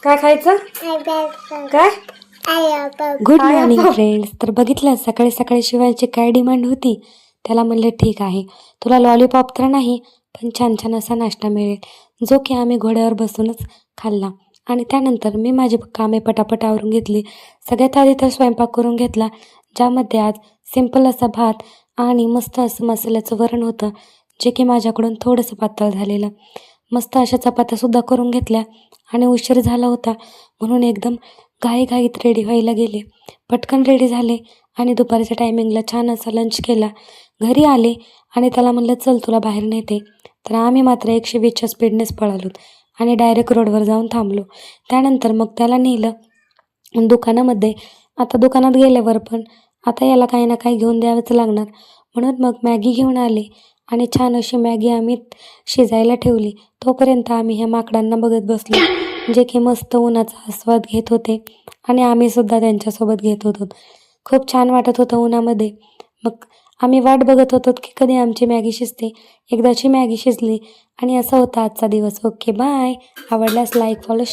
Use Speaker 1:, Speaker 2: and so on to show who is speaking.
Speaker 1: काय खायचं काय? Good morning friends. तर बघितलं सकाळी सकाळी शिवायची काय डिमांड होती. त्याला म्हणलं ठीक आहे, तुला लॉलीपॉप तर नाही पण छान छान असा नाश्ता मिळेल, जो की आम्ही घोड्यावर बसूनच खाल्ला. आणि त्यानंतर मी माझी कामे पटापट आवरून घेतली. सगळ्यात आधी तर स्वयंपाक करून घेतला, ज्यामध्ये आज सिंपल असा भात आणि मस्त असं मसाल्याचं वरण होतं, जे की माझ्याकडून थोडंसं पातळ झालेलं. मस्त अशा चपात्यासुद्धा करून घेतल्या आणि उशीर झाला होता म्हणून एकदम घाईघाईत रेडी व्हायला गेले. पटकन रेडी झाले आणि दुपारच्या टायमिंगला छान असा लंच केला. घरी आले आणि त्याला म्हणलं चल तुला बाहेर नेते. तर आम्ही मात्र 120च्या स्पीडनेच पळालो आणि डायरेक्ट रोडवर जाऊन थांबलो. त्यानंतर मग त्याला नेलं दुकानामध्ये. आता दुकानात गेल्यावर पण आता याला काही ना काही घेऊन द्यावंच लागणार, म्हणून मग मॅगी घेऊन आले आणि छान अशी मॅगी आम्ही शिजायला ठेवली. तोपर्यंत आम्ही ह्या माकडांना बघत बसलो, जे की मस्त उन्हाचा आस्वाद घेत होते आणि आम्हीसुद्धा त्यांच्यासोबत घेत होतो. खूप छान वाटत होतं उन्हामध्ये. मग आम्ही वाट बघत होतो की कधी आमची मॅगी शिजते. एकदाची मॅगी शिजली आणि असा होता आजचा दिवस. Okay bye. आवडल्यास लाईक फॉलो